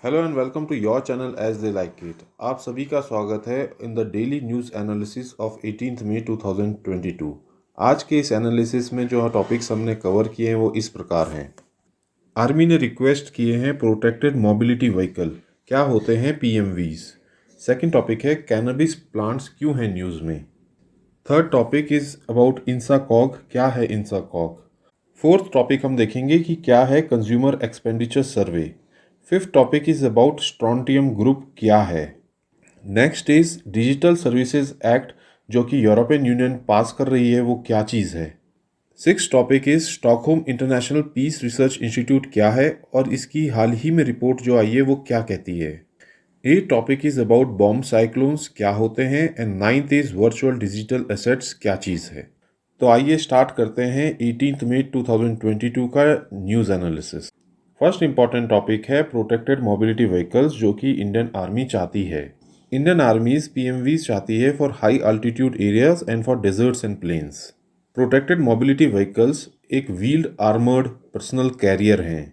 Hello and welcome to your channel as they like it. आप सभी का स्वागत है in the daily news analysis of 18 May 2022। आज के इस एनालिसिस में जो टॉपिक्स हमने कवर किए हैं वो इस प्रकार हैं। आर्मी ने रिक्वेस्ट किए हैं प्रोटेक्टेड मोबिलिटी व्हीकल, क्या होते हैं पीएमवीज। सेकंड टॉपिक है कैनबिस प्लांट्स क्यों हैं न्यूज़ में। Third topic is about INSACOG, क्या है इंसाकॉग। फोर्थ टॉपिक हम देखेंगे कि क्या है consumer expenditure survey. Fifth topic is about strontium group, क्या है। Next is digital services act जो कि यूरोपियन यूनियन पास कर रही है, वो क्या चीज़ है। Six topic is Stockholm international Peace Research institute क्या है और इसकी हाल ही में रिपोर्ट जो आई है वो क्या कहती है। Eight topic is about bomb cyclones, क्या होते हैं। And ninth is virtual digital assets, क्या चीज़ है। तो आइए स्टार्ट करते हैं 18 मई 2022 का news analysis. First important topic है प्रोटेक्टेड मोबिलिटी व्हीकल्स जो कि इंडियन आर्मी चाहती है। इंडियन आर्मीज पीएमवी चाहती है for high altitude areas and for deserts and plains. Protected mobility vehicles एक व्हील्ड आर्मर्ड पर्सनल कैरियर हैं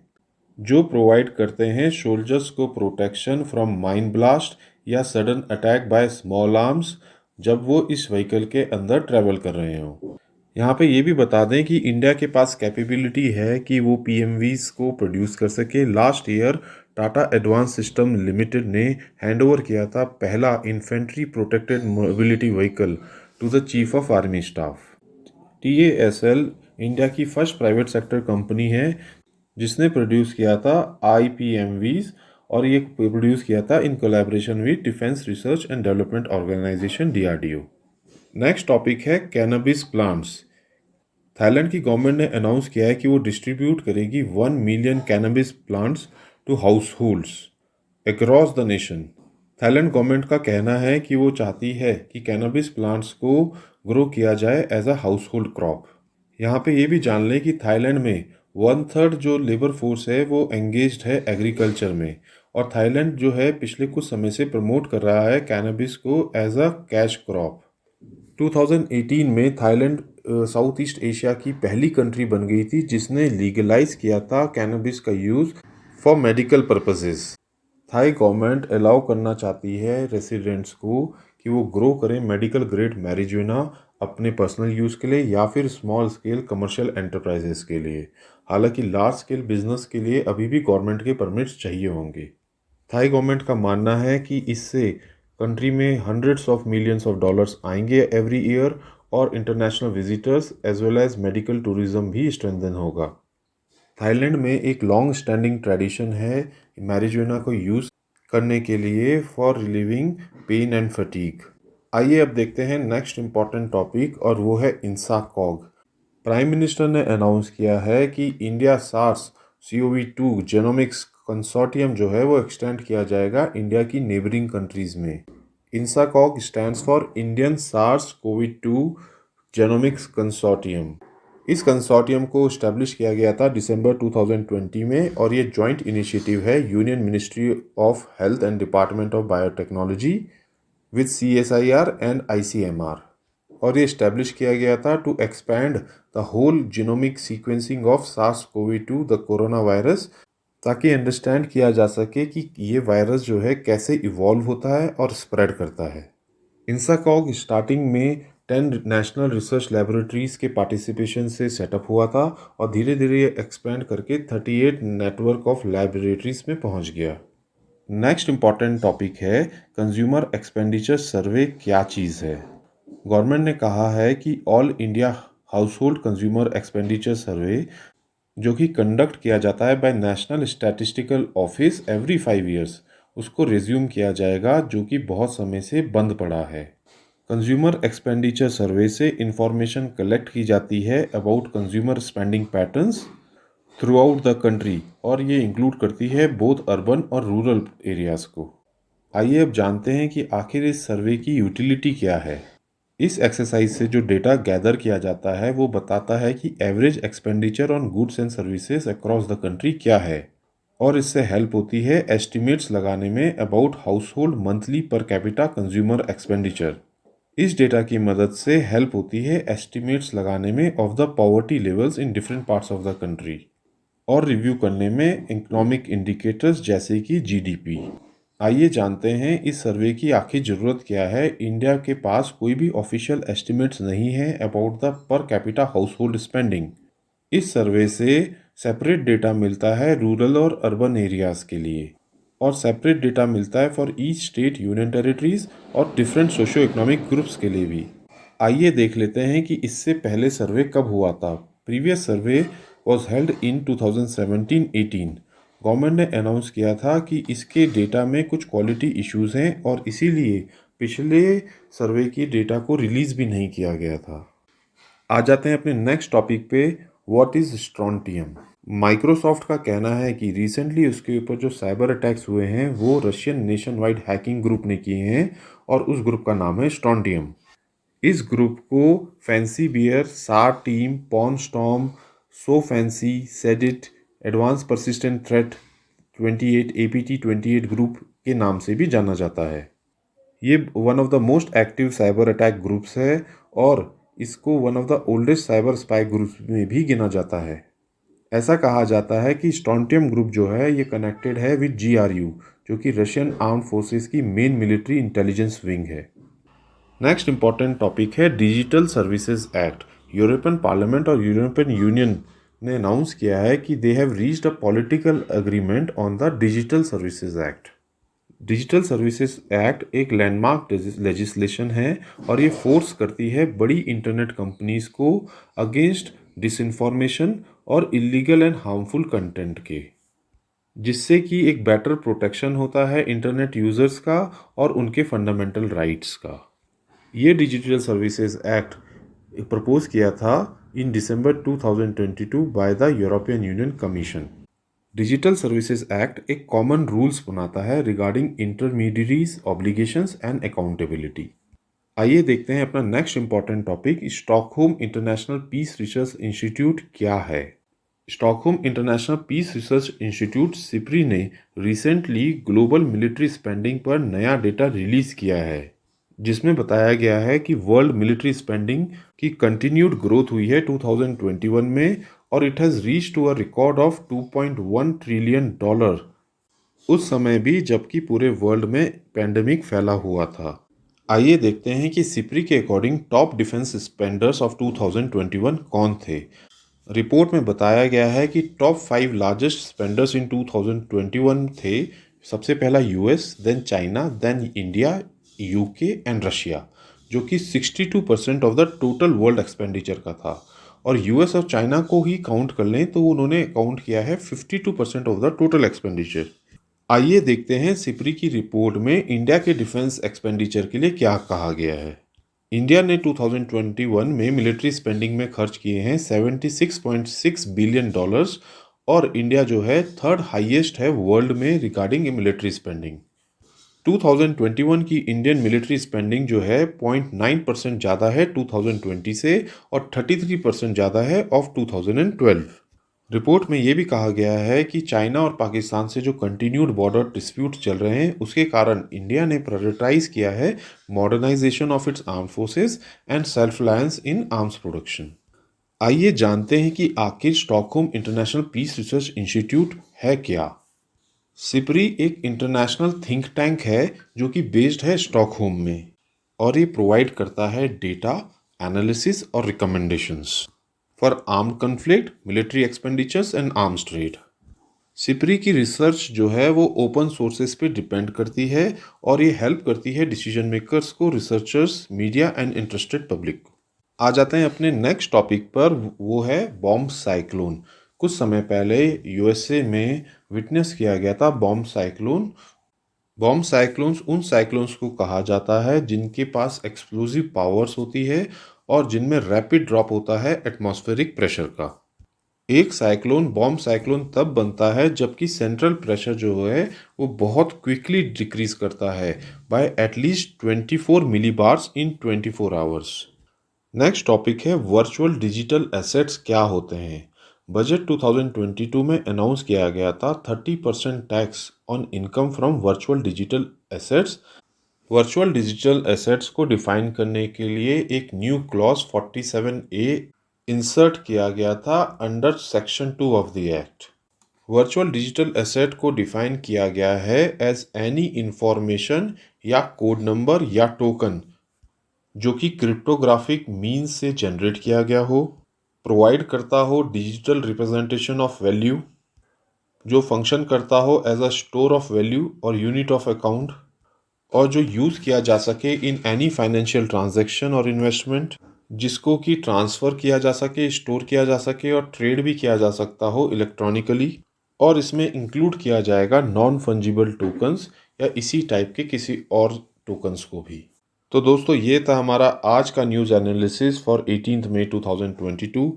जो प्रोवाइड करते हैं सोल्जर्स को प्रोटेक्शन फ्रॉम माइन ब्लास्ट या sudden attack by small arms जब वो इस व्हीकल के अंदर ट्रैवल कर रहे हों। यहाँ पे ये भी बता दें कि इंडिया के पास कैपेबिलिटी है कि वो पीएमवीज को प्रोड्यूस कर सके। Last year Tata advance system limited ने हैंडओवर किया था पहला infantry protected mobility vehicle to the chief of army staff. TASL India की फर्स्ट प्राइवेट सेक्टर कंपनी है जिसने प्रोड्यूस किया था आईपीएमवीज, और ये प्रोड्यूस किया था in collaboration with defence research and development organisation DRDO. Next topic है कैनबिस प्लांट्स। थाईलैंड की गवर्नमेंट ने अनाउंस किया है कि वो डिस्ट्रीब्यूट करेगी 1 million cannabis plants to households across the nation. Thailand government का कहना है कि वो चाहती है कि कैनबिस प्लांट्स को ग्रो किया जाए as a household crop. यहाँ पे ये भी जान लें कि थाईलैंड में 1/3 जो लेबर फोर्स है वो एंगेज्ड है एग्रीकल्चर में, और थाईलैंड जो है पिछले कुछ समय से प्रमोट कर रहा है कैनबिस को एज अ कैश क्रॉप। 2018 में थाईलैंड साउथ ईस्ट एशिया की पहली कंट्री बन गई थी जिसने लीगलाइज किया था कैनबिस का use for medical purposes. Thai government allow करना चाहती है रेसिडेंट्स को कि वो ग्रो करें मेडिकल ग्रेड मैरिजुएना अपने पर्सनल यूज़ के लिए या फिर स्मॉल स्केल कमर्शियल एंटरप्राइजेस के लिए। हालांकि लार्ज स्केल बिजनेस के लिए अभी भी गवर्नमेंट के परमिट्स चाहिए होंगे। थाई गवर्नमेंट का मानना है कि इससे कंट्री में hundreds of millions of dollars आएंगे एवरी ईयर, और international visitors as well as medical tourism भी स्ट्रेंथन होगा। थाईलैंड में एक लॉन्ग स्टैंडिंग ट्रेडिशन है मैरिजुएना को यूज़ करने के लिए for relieving pain and fatigue. आइए अब देखते हैं नेक्स्ट इम्पॉर्टेंट टॉपिक, और वो है इंसाकॉग। प्राइम मिनिस्टर ने अनाउंस किया है कि India SARS CoV-2 genomics consortium जो है वो एक्सटेंड किया जाएगा इंडिया की नेबरिंग कंट्रीज़ में। INSACOG stands for Indian SARS COVID 2 genomics consortium. इस कंसोर्टियम को इस्टेब्लिश किया गया था दिसंबर 2020 में, और ये जॉइंट इनिशिएटिव है union ministry of health and department of biotechnology with CSIR and ICMR। और ये इस्टेब्लिश किया गया था to expand the whole genomic sequencing of SARS-CoV-2 the corona virus, ताकि अंडरस्टैंड किया जा सके कि ये वायरस जो है कैसे इवॉल्व होता है और स्प्रेड करता है। इंसाकॉग स्टार्टिंग में 10 नेशनल रिसर्च लेबोरेटरीज के पार्टिसिपेशन से सेटअप हुआ था, और धीरे धीरे ये एक्सपेंड करके 38 नेटवर्क ऑफ लेबोरेटरीज में पहुंच गया। नेक्स्ट इंपॉर्टेंट टॉपिक है कंज्यूमर एक्सपेंडिचर सर्वे, क्या चीज़ है। गवर्नमेंट ने कहा है कि all India household consumer expenditure survey जो कि कंडक्ट किया जाता है by national statistical office every 5 years, उसको रिज्यूम किया जाएगा जो कि बहुत समय से बंद पड़ा है। कंज्यूमर एक्सपेंडिचर सर्वे से इंफॉर्मेशन कलेक्ट की जाती है about consumer spending patterns through out the country, और ये इंक्लूड करती है बोथ अर्बन और रूरल एरियाज़ को। आइए अब जानते हैं कि आखिर इस सर्वे की यूटिलिटी क्या है। इस एक्सरसाइज से जो डेटा गैदर किया जाता है वो बताता है कि average expenditure on goods and services across the country क्या है, और इससे हेल्प होती है एस्टिमेट्स लगाने में about house hold monthly per capita consumer expenditure. इस डेटा की मदद से हेल्प होती है एस्टिमेट्स लगाने में of the poverty levels in different parts of the country. और रिव्यू करने में इकोनॉमिक इंडिकेटर्स जैसे कि जीडीपी। आइए जानते हैं इस सर्वे की आखिर ज़रूरत क्या है। इंडिया के पास कोई भी ऑफिशियल एस्टिमेट्स नहीं है about the per capita household spending. इस सर्वे से सेपरेट डेटा मिलता है रूरल और अर्बन एरियाज़ के लिए, और सेपरेट डेटा मिलता है for each state, union territories और डिफरेंट सोशो इकोनॉमिक ग्रुप्स के लिए भी। आइए देख लेते हैं कि इससे पहले सर्वे कब हुआ था। Previous survey was held in 2017-18। Government ने अनाउंस किया था कि इसके डेटा में कुछ क्वालिटी इश्यूज हैं और इसीलिए पिछले सर्वे की डेटा को रिलीज़ भी नहीं किया गया था। आ जाते हैं अपने नेक्स्ट टॉपिक पे, व्हाट इज़ स्ट्रॉन्टियम। माइक्रोसॉफ्ट का कहना है कि रिसेंटली उसके ऊपर जो साइबर अटैक्स हुए हैं वो Russian nation wide hacking group ने किए हैं और उस ग्रुप का नाम है स्ट्रॉन्टियम। इस ग्रुप को Fancy Bear, Tsar Team, Pawn Storm, Sofacy, Sednit, advance persistent threat 28, APT 28 group के नाम से भी जाना जाता है। ये one of the most active cyber attack groups है और इसको one of the oldest cyber spy groups में भी गिना जाता है। ऐसा कहा जाता है कि स्ट्रॉन्टियम ग्रुप जो है ये कनेक्टेड है विद GRU, जो कि रशियन आर्म्ड फोर्सेस की मेन मिलिट्री इंटेलिजेंस विंग है। नेक्स्ट इंपॉर्टेंट टॉपिक है digital services act. European parliament और यूरोपियन यूनियन ने अनाउंस किया है कि they have reached a political agreement on the digital services act. Digital services act एक landmark legislation है और ये फोर्स करती है बड़ी इंटरनेट कंपनीज को अगेंस्ट डिसइंफॉर्मेशन और इलीगल एंड हार्मफुल कंटेंट के, जिससे कि एक बेटर प्रोटेक्शन होता है इंटरनेट यूजर्स का और उनके फंडामेंटल राइट्स का। ये डिजिटल सर्विसेज एक्ट प्रपोज किया था in December 2022 by the European Union commission. Digital services act एक कॉमन रूल्स बनाता है regarding intermediaries, obligations and accountability. आइए देखते हैं अपना next important topic, Stockholm international Peace Research institute क्या है। Stockholm international Peace Research institute SIPRI ने रिसेंटली ग्लोबल मिलिट्री स्पेंडिंग पर नया डेटा रिलीज किया है, जिसमें बताया गया है कि वर्ल्ड मिलिट्री स्पेंडिंग की कंटिन्यूड ग्रोथ हुई है 2021 में और it has reach to a record of $2.1 trillion, उस समय भी जबकि पूरे वर्ल्ड में पैंडेमिक फैला हुआ था। आइए देखते हैं कि सिप्री के according top defence spenders of 2021 कौन थे। रिपोर्ट में बताया गया है कि टॉप 5 लार्जेस्ट स्पेंडर्स इन 2021 थे। सबसे पहला US, then China, then India, UK and Russia, जो कि 62% of the total world expenditure का था। और यूएस और चाइना को ही काउंट कर लें तो उन्होंने काउंट किया है 52% ऑफ द टोटल एक्सपेंडिचर। आइए देखते हैं सिप्री की रिपोर्ट में इंडिया के डिफेंस एक्सपेंडिचर के लिए क्या कहा गया है। इंडिया ने 2021 में मिलिट्री स्पेंडिंग में खर्च किए हैं $76.6 बिलियन और इंडिया जो है थर्ड हाईएस्ट है वर्ल्ड में रिगार्डिंग मिलिट्री स्पेंडिंग। 2021 की इंडियन मिलिट्री स्पेंडिंग जो है 0.9% ज़्यादा है 2020 से और 33% ज़्यादा है ऑफ 2012। रिपोर्ट में ये भी कहा गया है कि चाइना और पाकिस्तान से जो कंटिन्यूड बॉर्डर डिस्प्यूट चल रहे हैं उसके कारण इंडिया ने प्रायोरिटाइज किया है modernisation of its arm forces and self reliance in arms production. आइए जानते हैं कि आखिर Stockholm international Peace Research institute है क्या। सिप्री एक इंटरनेशनल थिंक टैंक है जो कि बेस्ड है स्टॉकहोम में और ये प्रोवाइड करता है डेटा, एनालिसिस और recommendations for armed conflict, military expenditures and arms trade. SIPRI की रिसर्च जो है वो ओपन सोर्सेज पे डिपेंड करती है और ये हेल्प करती है डिसीजन मेकर्स को, researchers, media and interested public को। आ जाते हैं अपने नेक्स्ट टॉपिक पर, वो है बॉम्ब साइक्लोन। कुछ समय पहले यूएसए में विटनेस किया गया था बॉम्ब साइक्लोन। बॉम्ब साइक्लोन्स उन साइक्लोन्स को कहा जाता है जिनके पास एक्सप्लोजिव पावर्स होती है और जिनमें रैपिड ड्रॉप होता है एटमॉस्फेरिक प्रेशर का। एक साइक्लोन बॉम्ब साइक्लोन तब बनता है जबकि सेंट्रल प्रेशर जो है वो बहुत क्विकली डिक्रीज करता है by at least 24 millibars in 24 hours. Next topic है वर्चुअल डिजिटल एसेट्स क्या होते हैं। बजट 2022 में अनाउंस किया गया था 30% tax on income from virtual digital assets. Virtual digital assets को डिफाइन करने के लिए एक न्यू क्लॉज 47A इंसर्ट किया गया था under section 2 of the act. Virtual digital asset को डिफाइन किया गया है एज एनी इंफॉर्मेशन या कोड नंबर या टोकन जो कि क्रिप्टोग्राफिक मीन्स से जनरेट किया गया हो, प्रोवाइड करता हो डिजिटल रिप्रेजेंटेशन ऑफ वैल्यू, जो फंक्शन करता हो as a store of value और यूनिट ऑफ अकाउंट, और जो यूज़ किया जा सके इन एनी फाइनेंशियल ट्रांजैक्शन और इन्वेस्टमेंट, जिसको कि ट्रांसफ़र किया जा सके, स्टोर किया जा सके और ट्रेड भी किया जा सकता हो इलेक्ट्रॉनिकली। और इसमें इंक्लूड किया जाएगा नॉन फंजिबल टोकन्स या इसी टाइप के किसी और टोकन्स को भी। तो दोस्तों, ये था हमारा आज का न्यूज़ एनालिसिस फॉर 18 मई 2022।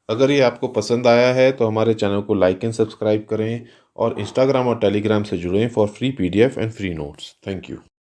अगर ये आपको पसंद आया है तो हमारे चैनल को लाइक एंड सब्सक्राइब करें और इंस्टाग्राम और टेलीग्राम से जुड़ें for free PDF and free notes. Thank you.